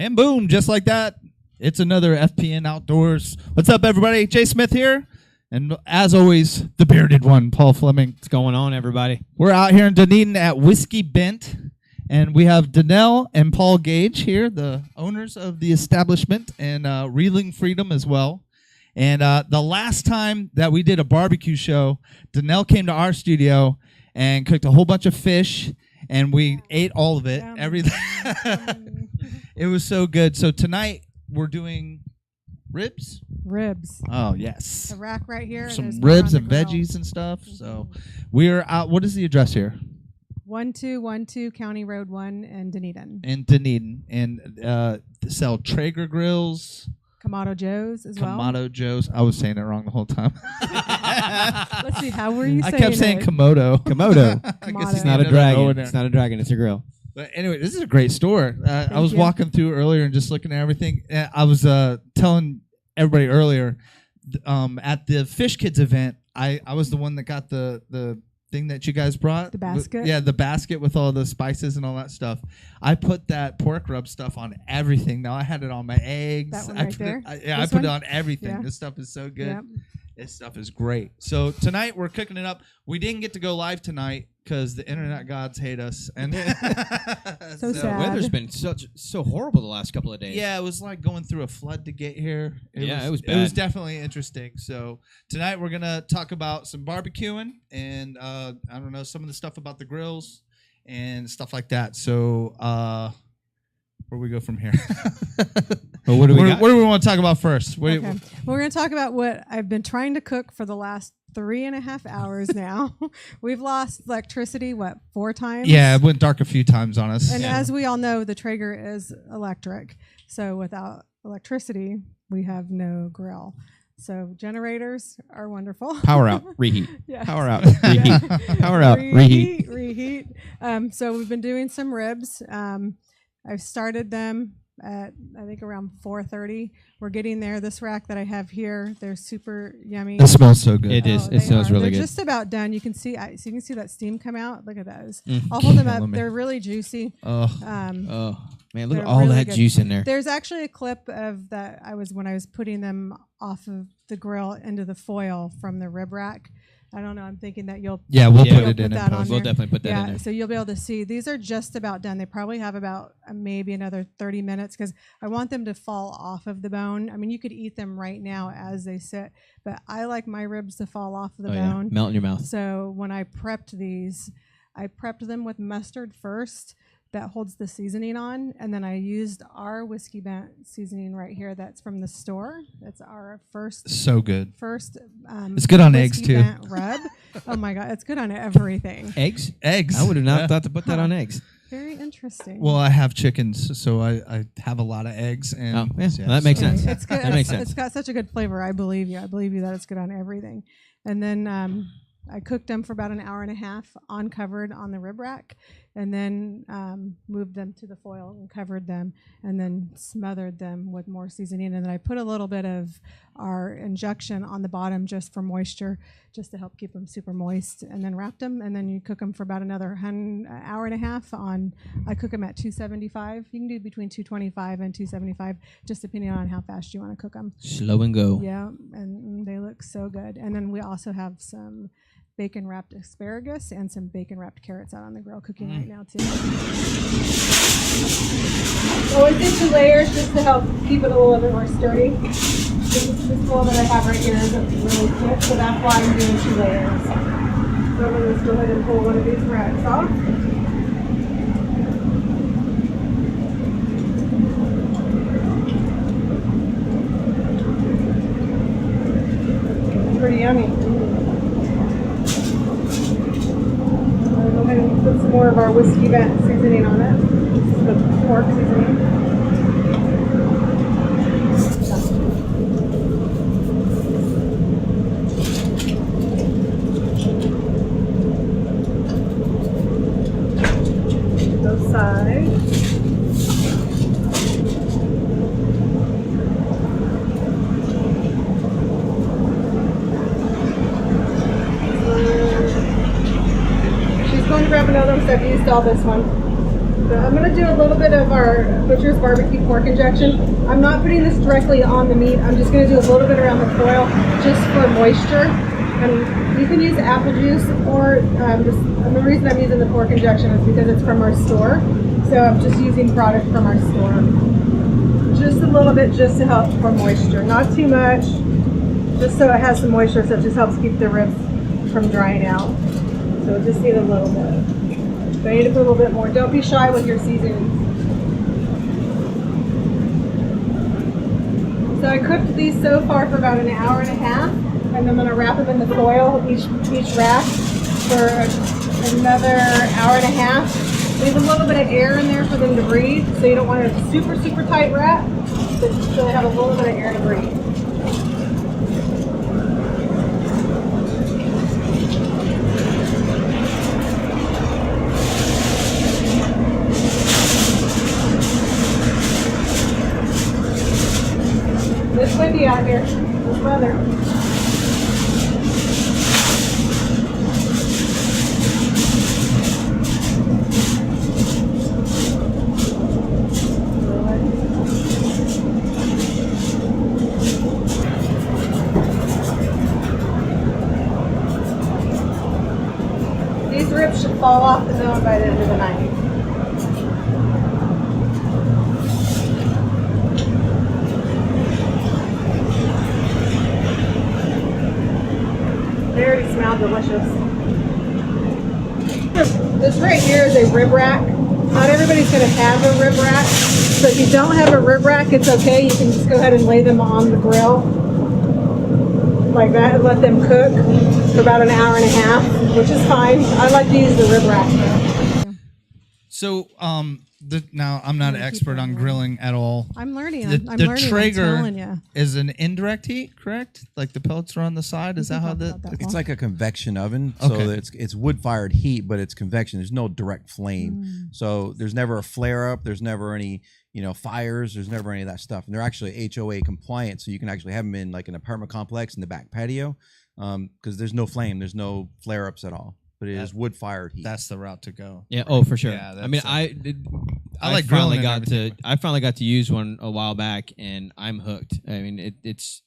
And boom, just like that, it's another FPN Outdoors. What's up, everybody? Jay Smith here. And as always, the bearded one, Paul Fleming. What's going on, everybody? We're out here in Dunedin at Whiskey Bent. And we have Danielle and Paul Gage here, the owners of the establishment, and Reeling Freedom as well. And the last time that we did a barbecue show, Danielle came to our studio and cooked a whole bunch of fish, and we ate all of it, everything. It was so good. So tonight we're doing ribs. Ribs. Oh, yes. The rack right here. Some ribs and veggies and stuff. So we're out. What is the address here? 1212 County Road 1 in Dunedin. In Dunedin. And sell Traeger grills. Kamado Joe's as well. Kamado Joe's. I was saying it wrong the whole time. Let's see. How were you saying it? I kept saying Komodo. Komodo. I guess It's not a dragon. It's not a dragon. It's a grill. But anyway, this is a great store. I was walking through earlier and just looking at everything. I was telling everybody earlier at the Fish Kids event, I was the one that got the thing that you guys brought. The basket? Yeah, the basket with all the spices and all that stuff. I put that pork rub stuff on everything. Now I had it on my eggs. That one right there? I put it on everything. Yeah. This stuff is so good. Yep. This stuff is great. So tonight we're cooking it up. We didn't get to go live tonight because the internet gods hate us. And so sad. The weather's been so horrible the last couple of days. Yeah, it was like going through a flood to get here. It was bad. It was definitely interesting. So tonight we're gonna talk about some barbecuing and I don't know, some of the stuff about the grills and stuff like that. So where we go from here? Well, what do we got? What do we want to talk about first? Okay. Well, we're going to talk about what I've been trying to cook for the last 3.5 hours now. We've lost electricity, 4 times? Yeah, it went dark a few times on us. And as we all know, the Traeger is electric. So without electricity, we have no grill. So generators are wonderful. Power out, reheat. Yeah. Power out, reheat. Power out, reheat. Reheat. So we've been doing some ribs. I've started them at, I think, around 4:30. We're getting there. This rack that I have here, they're super yummy. It smells so good. It is. It smells really good. They're just about done. You can see that steam come out. Look at those. I'll hold them up. They're really juicy. Oh man, look at all really that juice in there. There's actually a clip of that when I was putting them off of the grill into the foil from the rib rack. I don't know. I'm thinking that we'll put it in post. We'll definitely put that in there. So you'll be able to see. These are just about done. They probably have about maybe another 30 minutes because I want them to fall off of the bone. I mean, you could eat them right now as they sit, but I like my ribs to fall off of the bone. Melt in your mouth. So when I prepped these, I prepped them with mustard first. That holds the seasoning on, and then I used our Whiskey Bent seasoning right here. That's from the store. That's our first. So good. It's good on eggs too. Bent rub. Oh my God, it's good on everything. Eggs. I would have not thought to put that on eggs. Very interesting. Well, I have chickens, so I have a lot of eggs, and that makes sense. It's good. That makes sense. It's got such a good flavor. I believe you. I believe you that it's good on everything. And then I cooked them for about an hour and a half uncovered on the rib rack, and then moved them to the foil and covered them, and then smothered them with more seasoning. And then I put a little bit of our injection on the bottom just for moisture, just to help keep them super moist, and then wrapped them. And then you cook them for about another hour and a half I cook them at 275. You can do between 225 and 275, just depending on how fast you want to cook them. Slow and go. Yeah, and they look so good. And then we also have some bacon wrapped asparagus and some bacon wrapped carrots out on the grill cooking right now too. Always did 2 layers just to help keep it a little bit more sturdy. This bowl that I have right here isn't really thick, so that's why I'm doing 2 layers. So I'm going to just go ahead and pull one of these racks off. Pretty yummy. Go ahead and put some more of our Whiskey Bent seasoning on it. This is the pork seasoning. Both sides. She's going to grab another one because I've used all this one. So I'm going to do a little bit of our Butcher's Barbecue pork injection. I'm not putting this directly on the meat. I'm just going to do a little bit around the foil just for moisture. And you can use apple juice or and the reason I'm using the pork injection is because it's from our store. So I'm just using product from our store. Just a little bit just to help for moisture. Not too much. Just so it has some moisture so it just helps keep the ribs from drying out. So just need a little bit. So I need to put a little bit more. Don't be shy with your seasonings. So I cooked these so far for about an hour and a half, and I'm going to wrap them in the foil, each wrap, for another hour and a half. Leave a little bit of air in there for them to breathe, so you don't want a super, super tight wrap, but still have a little bit of air to breathe. It's windy out here. This weather. These ribs should fall off the bone by the end of the night. They already smell delicious. This right here is a rib rack. Not everybody's going to have a rib rack. So if you don't have a rib rack, it's okay. You can just go ahead and lay them on the grill like that and let them cook for about an hour and a half, which is fine. I like to use the rib rack. So, now I'm not an expert on grilling at all. I'm learning. The Traeger I'm telling you. is an indirect heat, correct? Like the pellets are on the side. Is that how It's like a convection oven, so it's wood-fired heat, but it's convection. There's no direct flame, so there's never a flare-up. There's never any fires. There's never any of that stuff. And they're actually HOA compliant, so you can actually have them in like an apartment complex in the back patio, because there's no flame. There's no flare-ups at all. But it is wood-fired heat. That's the route to go. Yeah. Oh, for sure. Yeah, I mean, I like finally grilling I finally got to use one a while back, and I'm hooked. I mean, it's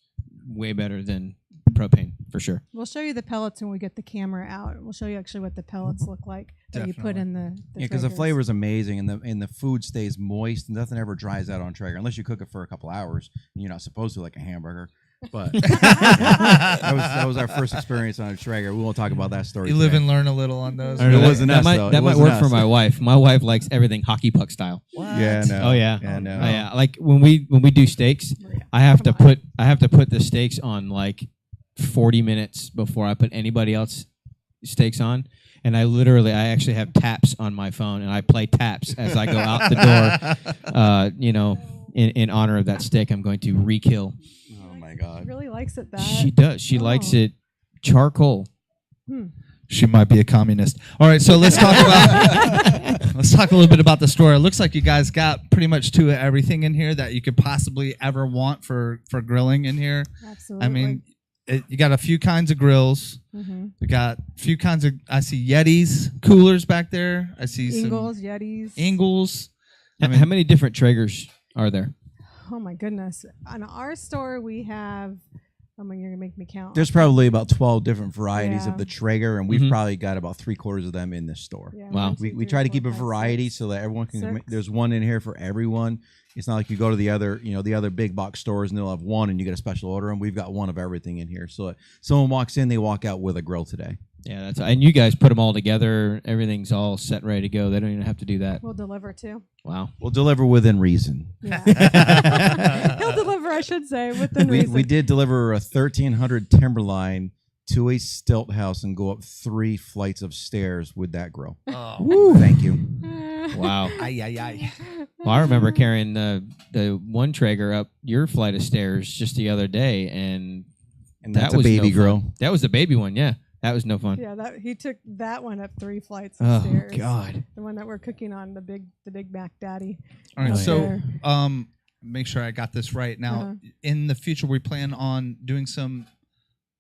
way better than propane for sure. We'll show you the pellets when we get the camera out. We'll show you actually what the pellets look like that you put in the because the Traegers. flavor is amazing, and the food stays moist. Nothing ever dries out on Traeger unless you cook it for a couple hours, and you're not supposed to, like a hamburger. But that was our first experience on a Traeger. We won't talk about that story. You live and learn a little on those. It wasn't us, though. That might work for my wife. My wife likes everything hockey puck style. What? Yeah, no. Oh yeah. Yeah, no. Oh, yeah. Like when we do steaks, I have to put the steaks on like 40 minutes before I put anybody else steaks on. And I actually have taps on my phone, and I play taps as I go out the door. In honor of that steak, I'm going to re-kill. Oh my God. She really likes it that. She does. She likes it charcoal. She might be a communist. All right, so let's talk about let's talk a little bit about the store. It looks like you guys got pretty much everything in here that you could possibly ever want for grilling in here. Absolutely. I mean, you got a few kinds of grills. We got a few kinds of. I see Yetis coolers back there. I see Ingles, some Yetis. Ingles. How many different Traegers are there? Oh my goodness! On our store, we have. Oh my, you're gonna make me count. There's probably about 12 different varieties Yeah. of the Traeger, and we've probably got about 3/4 of them in this store. Yeah, Wow. 1, 2, We 3, try to 4, keep a 5, variety 6. so that everyone can. 6. There's one in here for everyone. It's not like you go to the other big box stores and they'll have one and you get a special order, and we've got one of everything in here. So someone walks in, they walk out with a grill today. Yeah, and you guys put them all together. Everything's all set, ready to go. They don't even have to do that. We'll deliver too. Wow. We'll deliver within reason. Yeah. He'll deliver, I should say, within reason. We did deliver a 1300 Timberline to a stilt house and go up 3 flights of stairs with that grill. Oh. Thank you. Wow. Ay, ay, ay. Well, I remember carrying the one Traeger up your flight of stairs just the other day, and That's that a was baby no grill. fun. That was the baby one, yeah. That was no fun. Yeah, he took that one up 3 flights of Oh stairs. God. The one that we're cooking on, the big Mac Daddy. All right, out so there. make sure I got this right. Now, in the future, we plan on doing some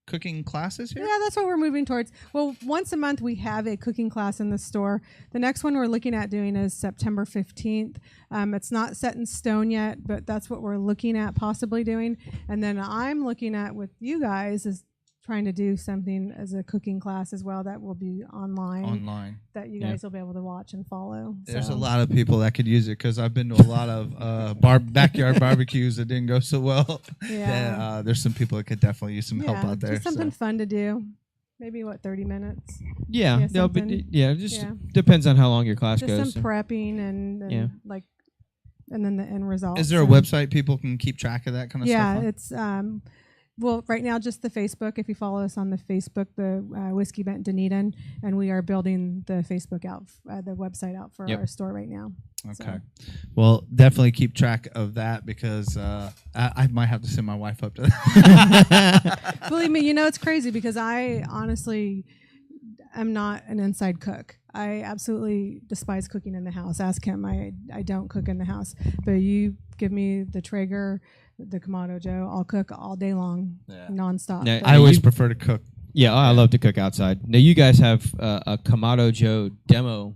cooking classes here? Yeah, that's what we're moving towards. Well, once a month we have a cooking class in the store. The next one we're looking at doing is September 15th. It's not set in stone yet, but that's what we're looking at possibly doing. And then I'm looking at with you guys is trying to do something as a cooking class as well that will be online that you guys will be able to watch and follow. There's a lot of people that could use it because I've been to a lot of backyard barbecues that didn't go so well. Yeah. There's some people that could definitely use some help out there. Just something fun to do. Maybe 30 minutes. Yeah, just depends on how long your class just goes. Some prepping and then the end result. Is there a website people can keep track of that kind of stuff? Yeah, it's well, right now just the Facebook. If you follow us on the Facebook, the Whiskey Bent Dunedin, and we are building the Facebook out, the website out for our store right now. Okay. Well, definitely keep track of that because I might have to send my wife up to that. Believe me, it's crazy because I honestly am not an inside cook. I absolutely despise cooking in the house. Ask him. I don't cook in the house. But you give me the Traeger, the Kamado Joe, I'll cook all day long, nonstop. Now, I always prefer to cook. Yeah, I love to cook outside. Now, you guys have a Kamado Joe demo.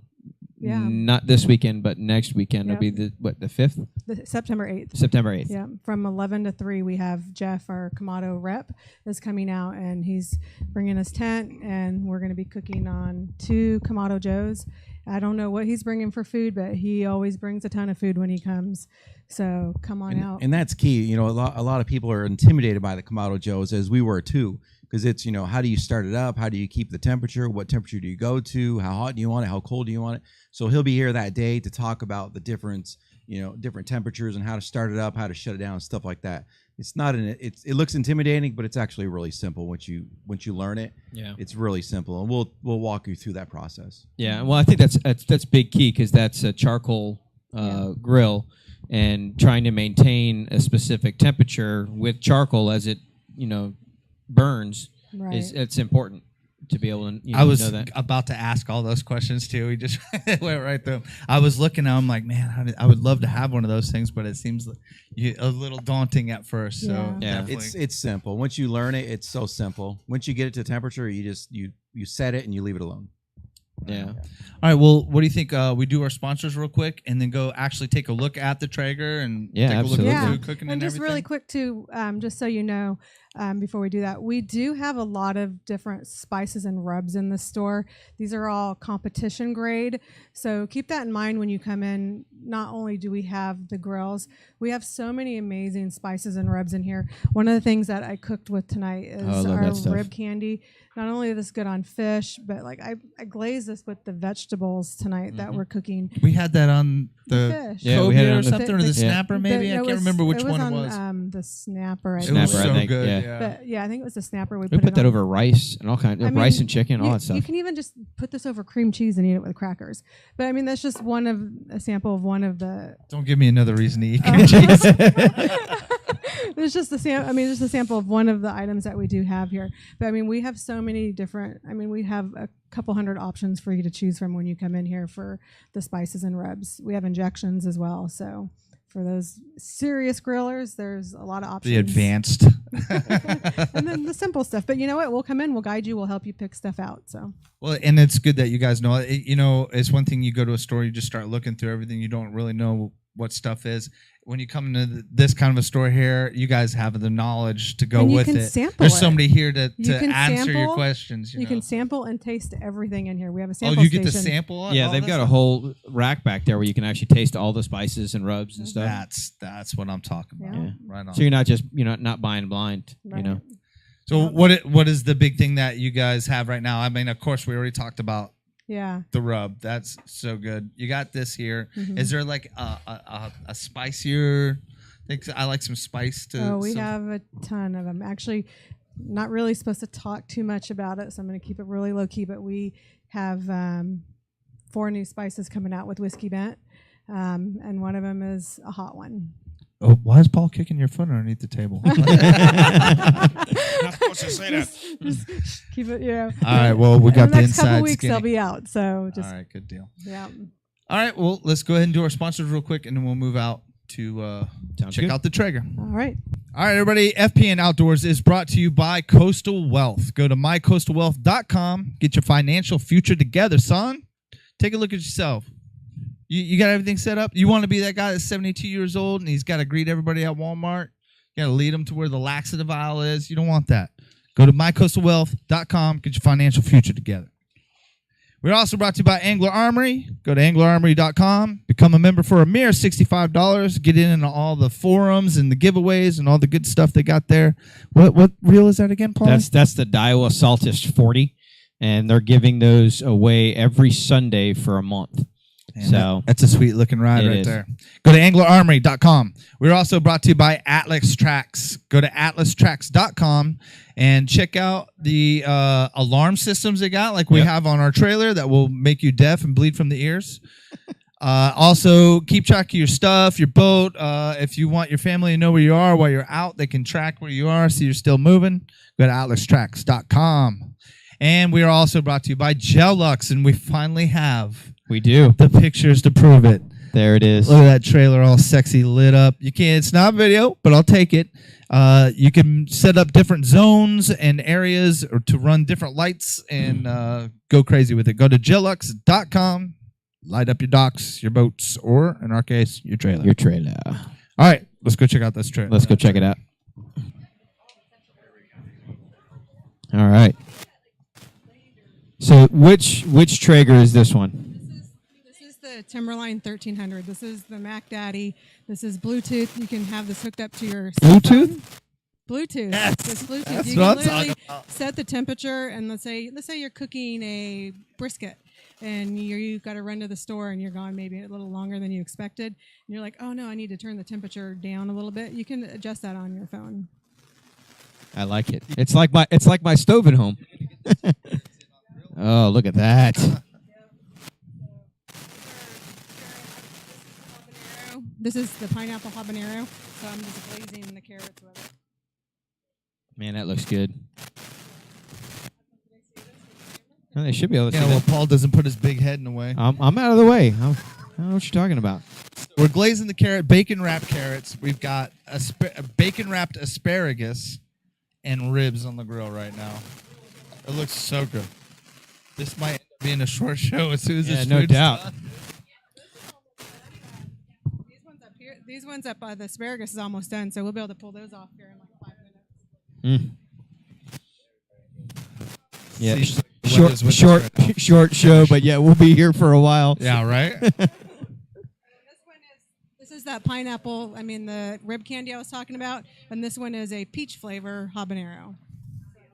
Yeah. Not this weekend, but next weekend. It'll be the 5th? September 8th. September 8th. Yeah, from 11 to 3, we have Jeff, our Kamado rep, is coming out, and he's bringing his tent, and we're going to be cooking on 2 Kamado Joes. I don't know what he's bringing for food, but he always brings a ton of food when he comes. So come on out. And that's key. A lot of people are intimidated by the Kamado Joes, as we were too, because it's, how do you start it up? How do you keep the temperature? What temperature do you go to? How hot do you want it? How cold do you want it? So he'll be here that day to talk about the different temperatures and how to start it up, how to shut it down, and stuff like that. It's not it looks intimidating, but it's actually really simple once you learn it. Yeah, it's really simple, and we'll walk you through that process. Yeah, well, I think that's big key because that's a charcoal grill, and trying to maintain a specific temperature with charcoal as it burns it's important to be able to I was know that. about to ask all those questions too. We just went right through them. I was looking at them like, man, I would love to have one of those things, but it seems like a little daunting at first. So it's simple. Once you learn it, it's so simple. Once you get it to temperature, you just you set it and you leave it alone. Yeah. All right. Well, what do you think? We do our sponsors real quick, and then go actually take a look at the Traeger and take a look at the food cooking and just everything. really quick too, just so you know, before we do that, we do have a lot of different spices and rubs in the store. These are all competition grade, so keep that in mind when you come in. Not only do we have the grills, we have so many amazing spices and rubs in here. One of the things that I cooked with tonight is our rib candy. Not only is this good on fish, but I glazed this with the vegetables tonight that we're cooking. We had that on the fish. Kobe we had it on or something, or the snapper maybe. I can't remember which one it was. The snapper. It was so I think, good. yeah. But I think it was the snapper. We put that over rice and all kinds of rice and chicken, all that stuff. You can even just put this over cream cheese and eat it with crackers. But that's just a sample of one of the. Don't give me another reason to eat cream cheese. It's just just a sample of one of the items that we do have here. But we have so many different. We have a couple hundred options for you to choose from when you come in here for the spices and rubs. We have injections as well. So for those serious grillers, there's a lot of options. The advanced. And then the simple stuff. But you know what? We'll come in, we'll guide you, we'll help you pick stuff out. So. Well, and it's good that you guys know. It's one thing you go to a store, you just start looking through everything. You don't really know what stuff is. When you come into this kind of a store here, you guys have the knowledge to go with it. There's somebody here to answer your questions. You can sample and taste everything in here. We have a sample station. To sample? Yeah, they've got a whole rack back there where you can actually taste all the spices and rubs and stuff. That's what I'm talking about. Yeah. Right on. So you're not just not buying blind, Right. So what is the big thing that you guys have right now? Of course, we already talked about the rub. That's so good. You got this here. Mm-hmm. Is there a spicier thing? I like some spice to. Oh, we have a ton of them. Actually, not really supposed to talk too much about it, so I'm going to keep it really low key. But we have 4 new spices coming out with Whiskey Bent, and one of them is a hot one. Oh, why is Paul kicking your foot underneath the table? Not supposed to say that. Just keep it, All right, well, we got the next inside couple weeks skinny. they'll be out, so just. All right, good deal. Yeah. All right, well, let's go ahead and do our sponsors real quick, and then we'll move out. to Sounds check good. out the Traeger. All right. All right, everybody. FPN Outdoors is brought to you by Coastal Wealth. Go to mycoastalwealth.com. Get your financial future together, son. Take a look at yourself. You got everything set up? You want to be that guy that's 72 years old and he's got to greet everybody at Walmart? You got to lead them to where the laxative aisle is? You don't want that. Go to mycoastalwealth.com. Get your financial future together. We're also brought to you by Angler Armory. Go to anglerarmory.com. Become a member for a mere $65. Get in on all the forums and the giveaways and all the good stuff they got there. What reel is that again, Paul? That's the Daiwa Saltist 40, and they're giving those away every Sunday for a month. Man, So that's a sweet looking ride it right is. there. Go to anglerarmory.com. We're also brought to you by Atlas Tracks. Go to atlastracks.com and check out the alarm systems they got, like we have on our trailer, that will make you deaf and bleed from the ears. Also, keep track of your stuff, your boat. If you want your family to know where you are while you're out, they can track where you are so you're still moving. Go to atlastracks.com. And we are also brought to you by Gel-Lux, and we finally have we do. the pictures to prove it. There it is. Look at that trailer all sexy lit up. You can't, it's not video, but I'll take it. You can set up different zones and areas or to run different lights and go crazy with it. Go to gellux.com, light up your docks, your boats, or in our case, your trailer. Your trailer. All right, let's go check out this trailer. Let's go check it out. All right. So which Traeger is this one? This is the Timberline 1300. This is the Mac Daddy. This is Bluetooth. You can have this hooked up to your cell Bluetooth? phone. Bluetooth. Yes, It's Bluetooth. that's You what can I'm talking literally about. set the temperature, and let's say you're cooking a brisket, and you've got to run to the store, and you're gone maybe a little longer than you expected. And you're like, oh no, I need to turn the temperature down a little bit. You can adjust that on your phone. I like it. It's like my stove at home. Oh, look at that. This is the pineapple habanero, so I'm just glazing the carrots with it. Man, that looks good. Oh, they should be able to Yeah, see well, that. Paul doesn't put his big head in the way. I'm out of the way. I don't know what you're talking about. We're glazing the bacon wrapped carrots. We've got bacon wrapped asparagus and ribs on the grill right now. It looks so good. This might end up being a short show as soon as this no food's doubt. done. These ones up here, these ones up by the asparagus is almost done, so we'll be able to pull those off here in like 5 minutes. Yeah, See, what is with this right now. short show, but yeah, we'll be here for a while. Yeah, right? This is that pineapple, the rib candy I was talking about, and this one is a peach flavor habanero.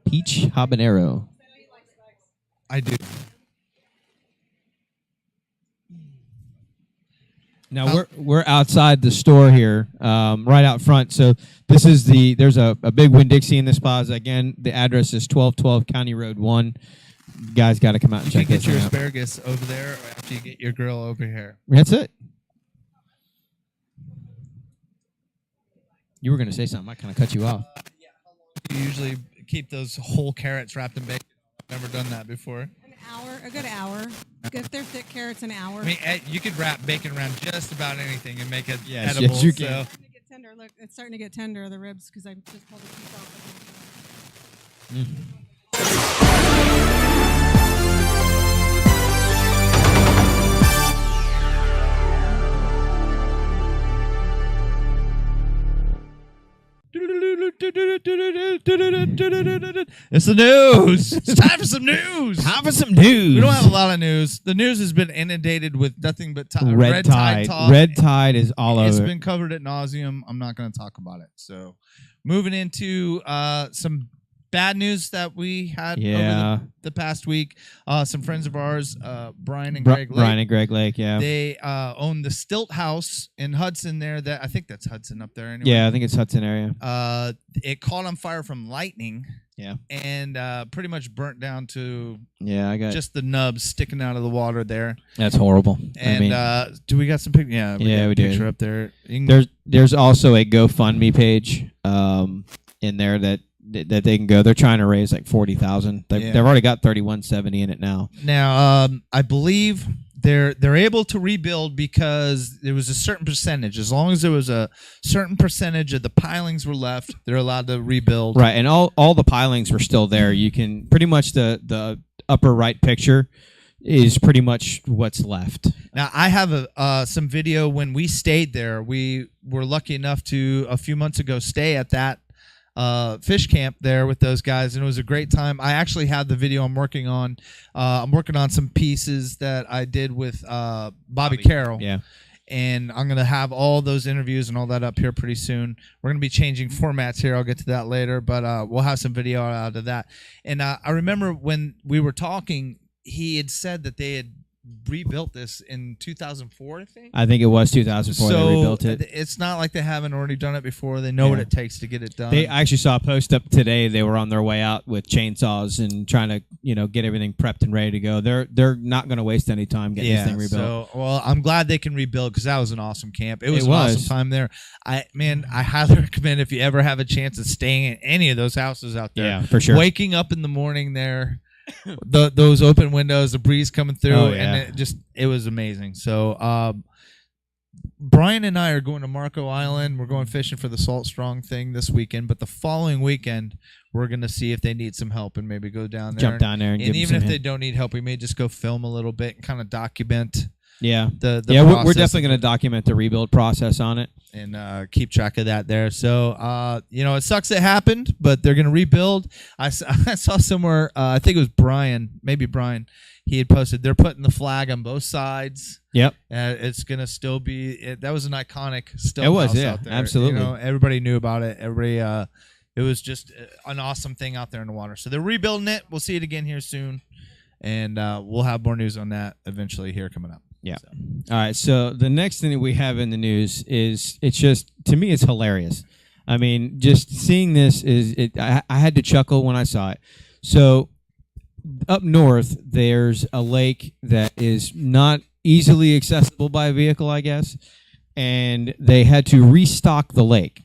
Peach habanero. I do. Now we're outside the store here, right out front. So this is there's a big Winn-Dixie in this plaza. Again, the address is 1212 County Road 1. You guys got to come out and You check can this get your out. asparagus over there after you get your grill over here. That's it. You were going to say something. I kind of cut you off. You usually keep those whole carrots wrapped in bacon. I've never done that before. An hour, a good hour. If they're thick carrots, an hour. I mean, you could wrap bacon around just about anything and make it Yes, edible. yes, you so. can. It's starting to get tender. Look, it's starting to get tender, the ribs, because I just pulled the piece off. It's the news. It's time for some news. Time for some news. We don't have a lot of news. The news has been inundated with nothing but Red Tide. talk. Red Tide is all It's over. been covered at nauseum. I'm not going to talk about it. So, moving into some bad news that we had over the past week. Some friends of ours, Brian and Gregg Lake. Brian and Gregg Lake, yeah. They own the Stilt House in Hudson there. That I think that's Hudson up there anyway. Yeah, I think it's Hudson area. It caught on fire from lightning. Yeah. And pretty much burnt down to just the nubs sticking out of the water there. That's horrible. And do we got some pictures? Yeah, we got a picture do. up there. There's also a GoFundMe page in there that they can go. They're trying to raise like $40,000. They've already got $31.70 in it now. Now, I believe they're able to rebuild because there was a certain percentage. As long as there was a certain percentage of the pilings were left, they're allowed to rebuild. Right, and all the pilings were still there. You can pretty much the upper right picture is pretty much what's left. Now, I have some video when we stayed there. We were lucky enough to, a few months ago, stay at that fish camp there with those guys, and it was a great time. I actually have the video I'm working on. I'm working on some pieces that I did with Bobby Carroll. Yeah. And I'm going to have all those interviews and all that up here pretty soon. We're going to be changing formats here. I'll get to that later, but we'll have some video out of that. And I remember when we were talking, he had said that they had rebuilt this in 2004, I think. I think it was 2004 so they rebuilt it. It's not like they haven't already done it before. They know what it takes to get it done. I actually saw a post up today. They were on their way out with chainsaws and trying to get everything prepped and ready to go. They're not going to waste any time getting this thing rebuilt. So, well, I'm glad they can rebuild because that was an awesome camp. It was an awesome time there. I highly recommend if you ever have a chance of staying in any of those houses out there. Yeah, for sure. Waking up in the morning there. Those open windows, the breeze coming through, and it was amazing. So Brian and I are going to Marco Island. We're going fishing for the Salt Strong thing this weekend, but the following weekend we're going to see if they need some help and maybe go down there. Jump down there and give them even if some they don't need help, we may just go film a little bit and kind of document. Yeah, we're definitely going to document the rebuild process on it and keep track of that there. So, it sucks it happened, but they're going to rebuild. I saw somewhere, I think it was Brian, maybe Brian, he had posted, they're putting the flag on both sides. Yep. It's going to still be, that was an iconic still. It was, out there. absolutely. Everybody knew about it. Everybody, it was just an awesome thing out there in the water. So they're rebuilding it. We'll see it again here soon. And we'll have more news on that eventually here coming up. Yeah. So. All right. So the next thing that we have in the news is to me, it's hilarious. I mean, just seeing this I had to chuckle when I saw it. So up north, there's a lake that is not easily accessible by a vehicle, I guess, and they had to restock the lake.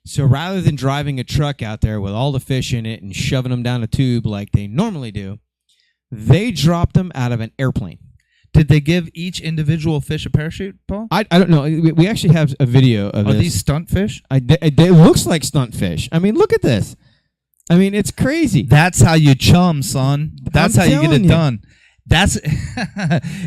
So rather than driving a truck out there with all the fish in it and shoving them down a tube like they normally do, they dropped them out of an airplane. Did they give each individual fish a parachute, Paul? I don't know. We actually have a video of this. Are these stunt fish? It looks like stunt fish. I mean, look at this. I mean, it's crazy. That's how you chum, son. That's how you get it done. That's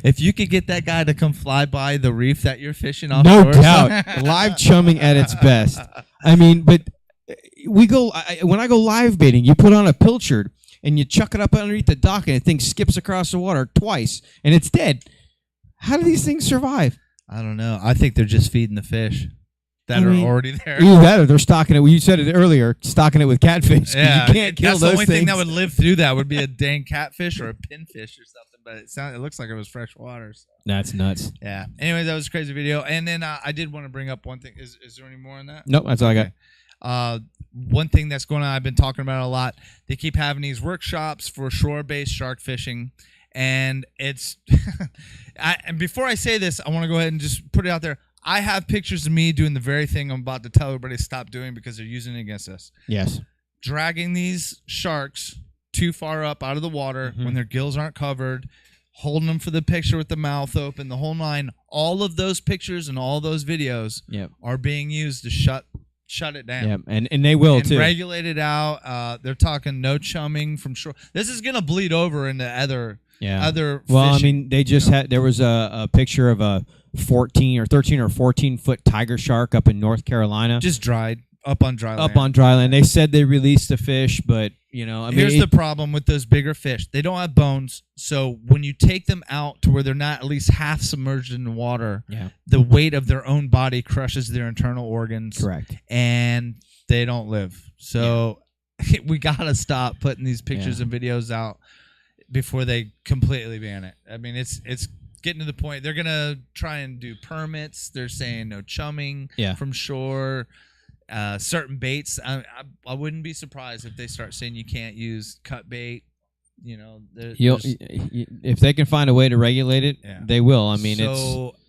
if you could get that guy to come fly by the reef that you're fishing off. No doubt. Live chumming at its best. I mean, but when I go live baiting, you put on a pilchard and you chuck it up underneath the dock and the thing skips across the water twice and it's dead. How do these things survive? I don't know. I think they're just feeding the fish that are already there. Either that or they're stocking it. Well, you said it earlier, stocking it with catfish. Yeah, you can't kill that's those the only things. thing that would live through that would be a dang catfish or a pinfish or something. But it looks like it was fresh water. So. That's nuts. Yeah. Anyway, that was a crazy video. And then I did want to bring up one thing. Is there any more on that? Nope, that's all I got. One thing that's going on, I've been talking about it a lot. They keep having these workshops for shore-based shark fishing, and it's. And before I say this, I want to go ahead and just put it out there. I have pictures of me doing the very thing I'm about to tell everybody to stop doing because they're using it against us. Yes. Dragging these sharks too far up out of the water when their gills aren't covered, holding them for the picture with the mouth open, the whole nine. All of those pictures and all those videos are being used to shut it down. Yeah, and they will too. Regulate it out. They're talking no chumming from shore. This is going to bleed over into other Well, fishing, I mean, they just had, there was a picture of a 13 or 14 foot tiger shark up in North Carolina. Just dried up on dry land. Up on dry land. They said they released the fish, but I mean, here's the problem with those bigger fish. They don't have bones, so when you take them out to where they're not at least half submerged in the water, the weight of their own body crushes their internal organs. Correct. And they don't live. So we got to stop putting these pictures and videos out before they completely ban it. I mean, it's getting to the point. They're going to try and do permits. They're saying no chumming from shore. Certain baits, I wouldn't be surprised if they start saying you can't use cut bait. If they can find a way to regulate it, they will. I mean,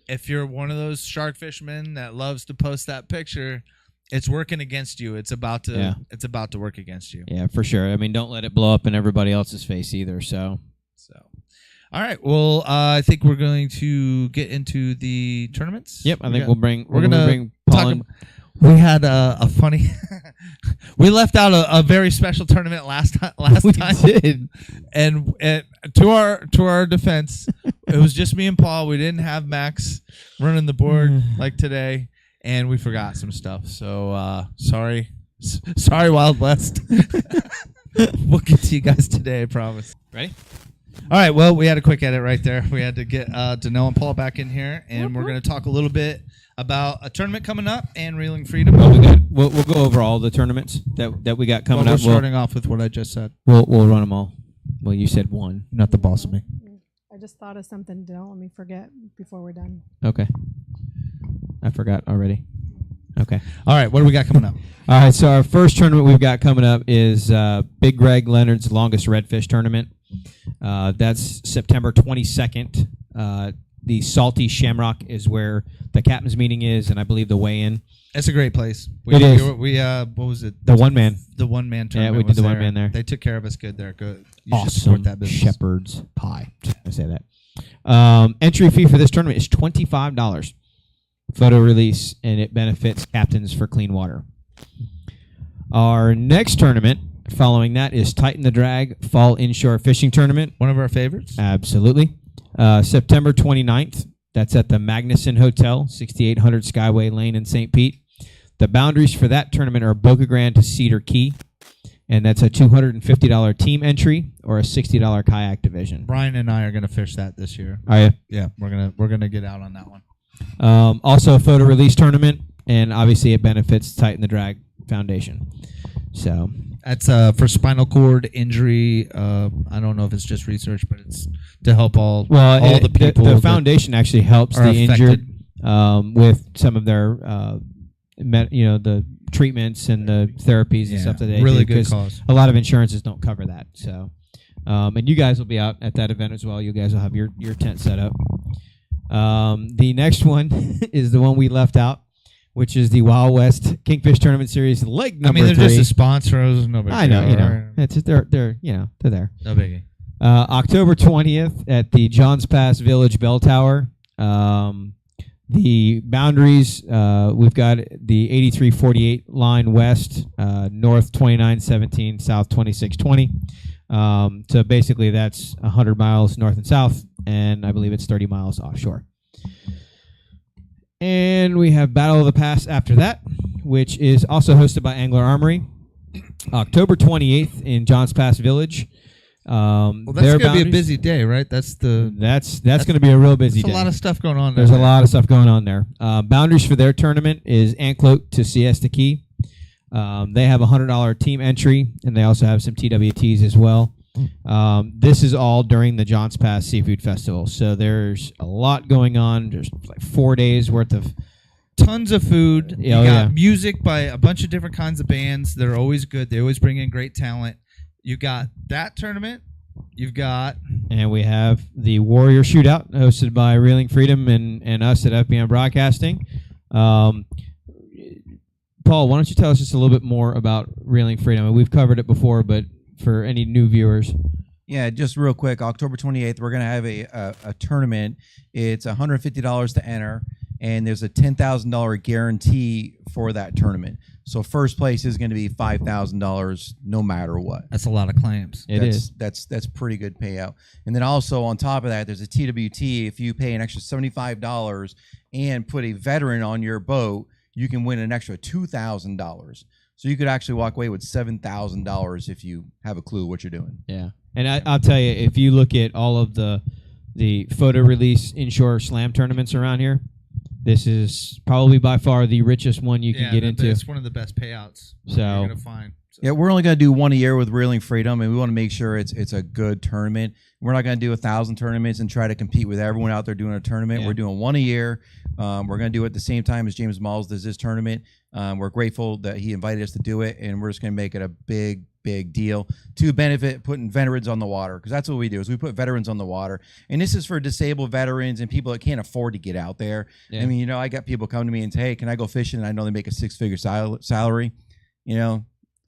if you're one of those shark fishermen that loves to post that picture, it's working against you. It's about to work against you. Yeah, for sure. I mean, don't let it blow up in everybody else's face either. So. All right. Well, I think we're going to get into the tournaments. Yep. I think we're gonna bring Paul in. We had a funny. We left out a very special tournament last time. We did. And to our defense, it was just me and Paul. We didn't have Max running the board like today, and we forgot some stuff. So sorry, Wild West. We'll get to you guys today, I promise. Ready? All right. Well, we had a quick edit right there. We had to get Danielle and Paul back in here, and we're going to talk a little bit about a tournament coming up and Reeling Freedom. We'll go over all the tournaments that we got coming up. We're starting off with what I just said. We'll run them all. Well, you said one. Not the boss of me. I just thought of something. Don't let me forget before we're done. Okay. I forgot already. Okay. All right. What do we got coming up? All right. So our first tournament we've got coming up is Big Gregg Leonard's longest redfish tournament. That's September 22nd. The Salty Shamrock is where the captain's meeting is, and I believe the weigh-in. It's a great place. It is. What was it? The one-man. The one-man Yeah, tournament. we did the one-man there. They took care of us good there. Good. You should Awesome support that business. shepherd's pie. I say that. Entry fee for this tournament is $25. Photo release, and it benefits captains for clean water. Our next tournament following that is Tighten the Drag Fall Inshore Fishing Tournament. One of our favorites. Absolutely. September 29th. That's at the Magnuson Hotel, 6800 Skyway Lane in St. Pete. The boundaries for that tournament are Boca Grande to Cedar Key, and that's a $250 team entry or a $60 kayak division. Brian and I are going to fish that this year. Are you? Yeah, we're gonna get out on that one. Also a photo release tournament, and obviously it benefits Tighten the Drag Foundation. So that's for spinal cord injury. I don't know if it's just research, but it's to help all the people. The foundation actually helps the injured with some of their, the treatments and the therapies and stuff that they really do. Good cause. A lot of insurances don't cover that. So, and you guys will be out at that event as well. You guys will have your tent set up. The next one is the one we left out, which is the Wild West Kingfish Tournament Series leg number 3. They're just a sponsor. No big I know, deal. It's they're they're there. No biggie. October 20th at the Johns Pass Village Bell Tower. The boundaries, we've got the 8348 line west, north 2917, south 2620. So basically that's 100 miles north and south, and I believe it's 30 miles offshore. And we have Battle of the Pass after that, which is also hosted by Angler Armory. October 28th in Johns Pass Village. Well, that's going to be a busy day, right? That's going to be a real busy day. There's a lot of stuff going on there. There's a lot of stuff going on there. Boundaries for their tournament is Anclote to Siesta Key. They have a $100 team entry, and they also have some TWTs as well. This is all during the Johns Pass Seafood Festival. So there's a lot going on. There's like 4 days worth of tons of food. You got music by a bunch of different kinds of bands. They're always good. They always bring in great talent. You got that tournament. And we have the Warrior Shootout hosted by Reeling Freedom and us at FPN Broadcasting. Paul, why don't you tell us just a little bit more about Reeling Freedom? We've covered it before, but for any new viewers. Yeah, just real quick, October 28th, we're going to have a tournament. It's $150 to enter, and there's a $10,000 guarantee for that tournament. So first place is going to be $5,000 no matter what. That's a lot of claims. That's pretty good payout. And then also on top of that, there's a TWT. If you pay an extra $75 and put a veteran on your boat, you can win an extra $2,000. So you could actually walk away with $7,000 if you have a clue what you're doing. Yeah, and I'll tell you, if you look at all of the photo release inshore slam tournaments around here, this is probably by far the richest one you can get into. It's one of the best payouts you're going to find. So. Yeah, we're only going to do one a year with Reeling Freedom, and we want to make sure it's a good tournament. We're not going to do 1,000 tournaments and try to compete with everyone out there doing a tournament. Yeah. We're doing one a year. We're going to do it at the same time as James Malls does this tournament. We're grateful that he invited us to do it, and we're just going to make it a big deal to benefit putting veterans on the water, because that's what we do is we put veterans on the water. And this is for disabled veterans and people that can't afford to get out there. Yeah. I mean, I got people come to me and say, hey, can I go fishing? And I know they make a 6-figure salary.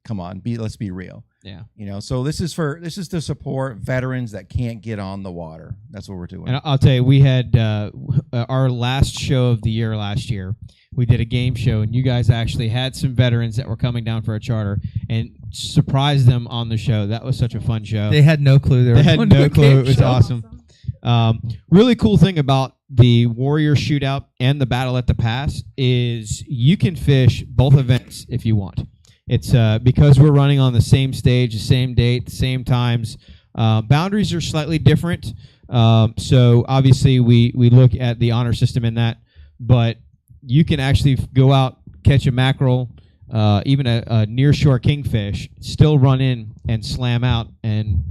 come on, let's be real. Yeah. So this is to support veterans that can't get on the water. That's what we're doing. And I'll tell you, we had our last show of the year last year. We did a game show, and you guys actually had some veterans that were coming down for a charter and surprised them on the show. That was such a fun show. They had no clue. They had no clue. It was awesome. Really cool thing about the Warrior Shootout and the Battle at the Pass is you can fish both events if you want. It's because we're running on the same stage, the same date, the same times. Boundaries are slightly different. So obviously we look at the honor system in that, but you can actually go out, catch a mackerel, even a nearshore kingfish, still run in and slam out, and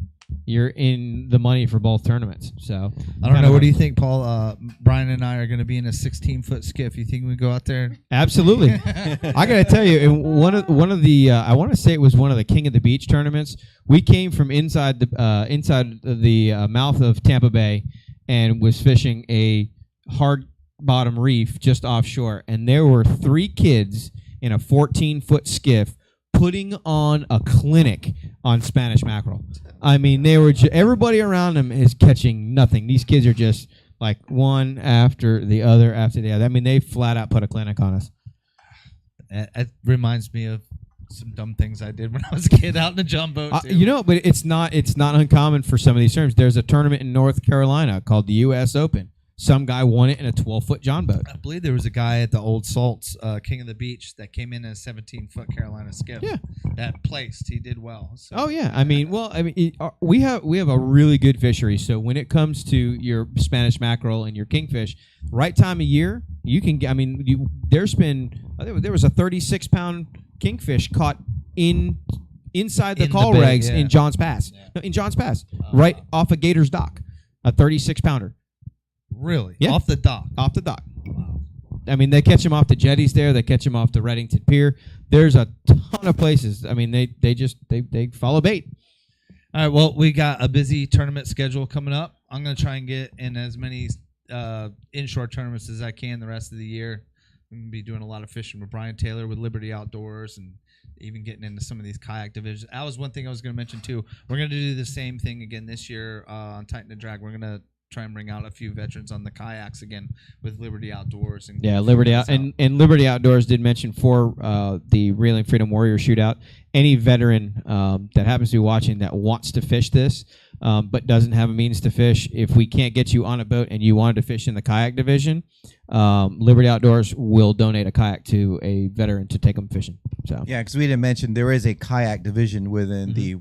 you're in the money for both tournaments. So I don't know. What do you think, Paul? Brian and I are going to be in a 16-foot skiff. You think we go out there? Absolutely. I got to tell you, in one of the I want to say it was one of the King of the Beach tournaments. We came from inside the mouth of Tampa Bay and was fishing a hard bottom reef just offshore, and there were 3 kids in a 14-foot skiff putting on a clinic on Spanish mackerel. I mean, they were everybody around them is catching nothing. These kids are just like one after the other after the other. I mean, they flat out put a clinic on us. It reminds me of some dumb things I did when I was a kid out in the jumbo. But it's not uncommon for some of these terms. There's a tournament in North Carolina called the U.S. Open. Some guy won it in a 12-foot John boat. I believe there was a guy at the Old Salts, King of the Beach, that came in a 17-foot Carolina skiff. Yeah, that placed. He did well. So. Oh yeah, we have a really good fishery. So when it comes to your Spanish mackerel and your kingfish, right time of year, you can. I mean, there was a 36-pound kingfish caught inside the call regs in Johns Pass. Yeah. No, in Johns Pass, right off of Gator's dock, a 36-pounder. Really? Yeah. Off the dock? Off the dock. Wow. I mean, they catch them off the jetties there. They catch them off the Reddington Pier. There's a ton of places. I mean, they follow bait. All right, well, we got a busy tournament schedule coming up. I'm going to try and get in as many inshore tournaments as I can the rest of the year. I'm going to be doing a lot of fishing with Brian Taylor with Liberty Outdoors and even getting into some of these kayak divisions. That was one thing I was going to mention, too. We're going to do the same thing again this year on Titan and Drag. We're going to try and bring out a few veterans on the kayaks again with Liberty Outdoors. And Liberty and Liberty Outdoors did mention for the Reeling Freedom Warrior Shootout, any veteran that happens to be watching that wants to fish this but doesn't have a means to fish, if we can't get you on a boat and you wanted to fish in the kayak division, Liberty Outdoors will donate a kayak to a veteran to take them fishing. So yeah, because we didn't mention there is a kayak division within the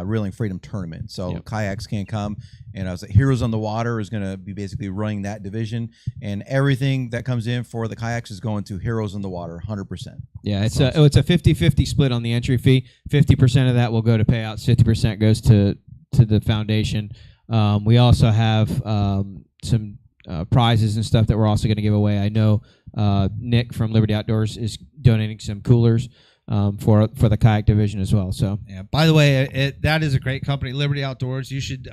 Reeling Freedom Tournament. So kayaks can come, and I was like, Heroes on the Water is going to be basically running that division, and everything that comes in for the kayaks is going to Heroes on the Water, 100%. Yeah, it's a 50-50 split on the entry fee. 50% of that will go to payouts. 50% goes to the foundation. We also have some prizes and stuff that we're also going to give away. I know Nick from Liberty Outdoors is donating some coolers for the kayak division as well. So yeah. By the way, that is a great company, Liberty Outdoors. You should,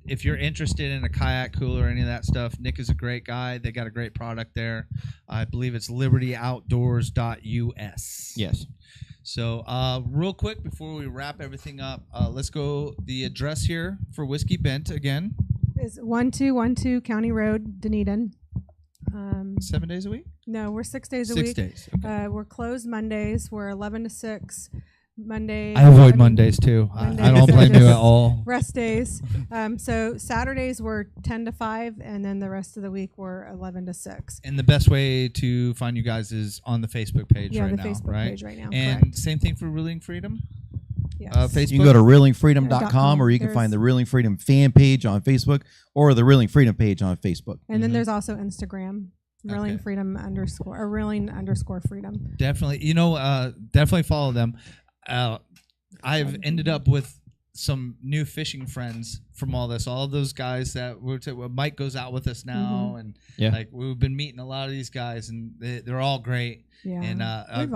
if you're interested in a kayak cooler or any of that stuff, Nick is a great guy. They got a great product there. I believe it's libertyoutdoors.us. Yes. So real quick before we wrap everything up, let's go the address here for Whiskey Bent again. Is 1212 County Road, Dunedin. 7 days a week? No, we're 6 days a 6 week. days. Okay. We're closed Mondays. We're 11 to 6. Monday. I avoid Mondays too. I don't blame you at all. Rest days. So Saturdays we're 10 to 5, and then the rest of the week we're 11 to 6. And the best way to find you guys is on the Facebook page right now, Facebook page right now. And correct. same thing for Reeling Freedom? Yes. Facebook? You can go to reelingfreedom.com, or you can There's- find the Reeling Freedom fan page on Facebook or the Reeling Freedom page on Facebook. And then there's also Instagram. Reeling Okay. Freedom _ or Reeling_Freedom. Definitely. Definitely follow them. I've ended up with some new fishing friends from all this. All of those guys that Mike goes out with us now, and like we've been meeting a lot of these guys, and they're all great. Yeah. And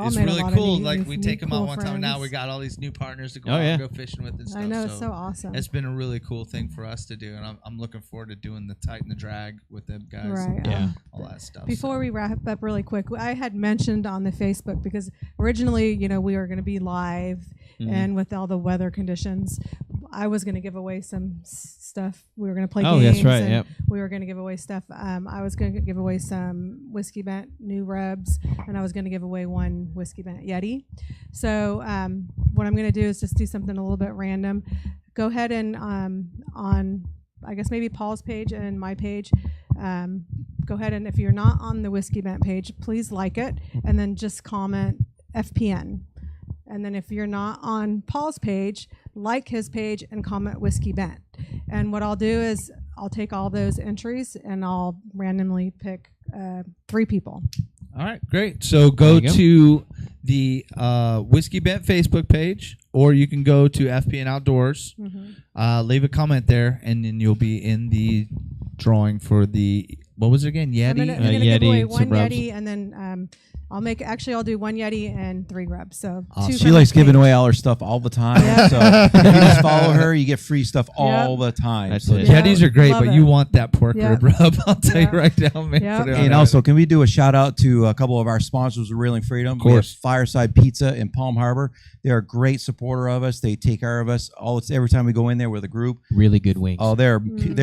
it's really cool. Like we take them out one time, and now we got all these new partners to go out and go fishing with and stuff. I know, it's so awesome. It's been a really cool thing for us to do, and I'm looking forward to doing the Tighten the Drag with them guys. Right. And all that stuff. Before we wrap up really quick, I had mentioned on the Facebook, because originally, we were going to be live, and with all the weather conditions, I was going to give away some stuff. We were going to play games. That's right. And we were going to give away stuff. I was going to give away some Whiskey Bent new rubs, and I was going to give away one Whiskey Bent Yeti. So what I'm going to do is just do something a little bit random. Go ahead and on, I guess maybe Paul's page and my page, go ahead, and if you're not on the Whiskey Bent page, please like it, and then just comment FPN. And then if you're not on Paul's page, like his page and comment Whiskey Bent. And what I'll do is I'll take all those entries and I'll randomly pick 3 people. All right, great. So go to the Whiskey Bent Facebook page, or you can go to FPN Outdoors, leave a comment there, and then you'll be in the drawing for the, what was it again? Yeti? I'm gonna give away one Yeti, and then I'll do one Yeti and 3 grubs. So awesome. She likes giving away all her stuff all the time. So if you just follow her, you get free stuff all the time. That's so it. Yetis are great, but you want that pork rib rub. I'll tell you right now, man. And also, can we do a shout out to a couple of our sponsors of Reeling Freedom? Of course. Fireside Pizza in Palm Harbor. They're a great supporter of us. They take care of us every time we go in there with a group. Really good wings. Oh, their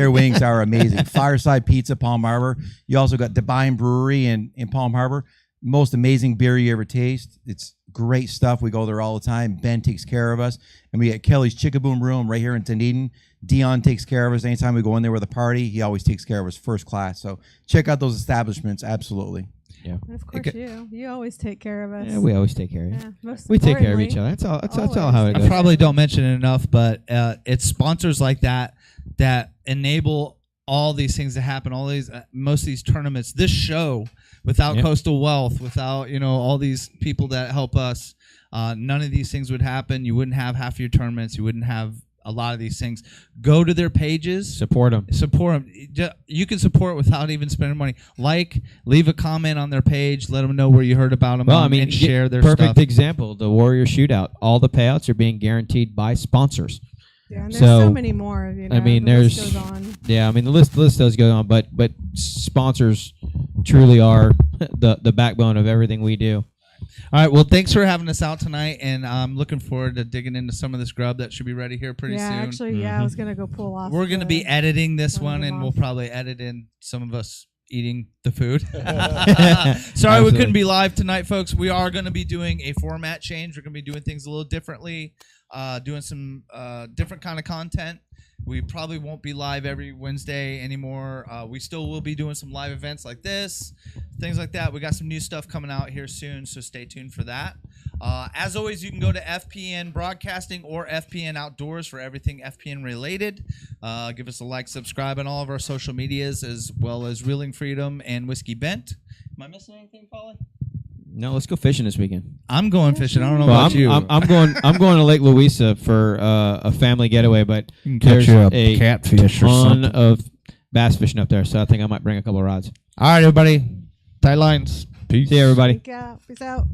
wings are amazing. Fireside Pizza, Palm Harbor. You also got Divine Brewery in Palm Harbor. Most amazing beer you ever taste. It's great stuff. We go there all the time. Ben takes care of us. And we got Kelly's Chickaboom Room right here in Dunedin. Dion takes care of us. Anytime we go in there with a party, he always takes care of us first class. So check out those establishments. Absolutely. Yeah. And of course you always take care of us. Yeah, we always take care of you. Yeah, we take care of each other. That's all how it goes. I probably don't mention it enough, but it's sponsors like that enable all these things to happen. All these most of these tournaments, this show, without Coastal Wealth, without all these people that help us, none of these things would happen. You wouldn't have half your tournaments. You wouldn't have a lot of these things. Go to their pages. Support them. You can support without even spending money. Leave a comment on their page. Let them know where you heard about them. And share their perfect stuff. example, the Warrior Shootout. All the payouts are being guaranteed by sponsors. Yeah, and there's so many more. I mean, the list goes on. Yeah, I mean the list does go on, but sponsors truly are the backbone of everything we do. All right, well, thanks for having us out tonight, and I'm looking forward to digging into some of this grub that should be ready here pretty soon. Actually, I was gonna go pull off. We're gonna be editing this one, and we'll probably edit in some of us eating the food. Sorry we couldn't be live tonight, folks. We are going to be doing a format change. We're going to be doing things a little differently, doing some different kind of content. We probably won't be live every Wednesday anymore. We still will be doing some live events like this, things like that. We got some new stuff coming out here soon, so stay tuned for that. As always, you can go to FPN Broadcasting or FPN Outdoors for everything FPN related. Give us a like, subscribe on all of our social medias, as well as Reeling Freedom and Whiskey Bent. Am I missing anything, Paulie? No, let's go fishing this weekend. I'm going fishing. I don't know about you. I'm going to Lake Louisa for a family getaway, but there's a catfish or ton of bass fishing up there, so I think I might bring a couple of rods. All right, everybody. Tight lines. Peace. See you, everybody. Peace out.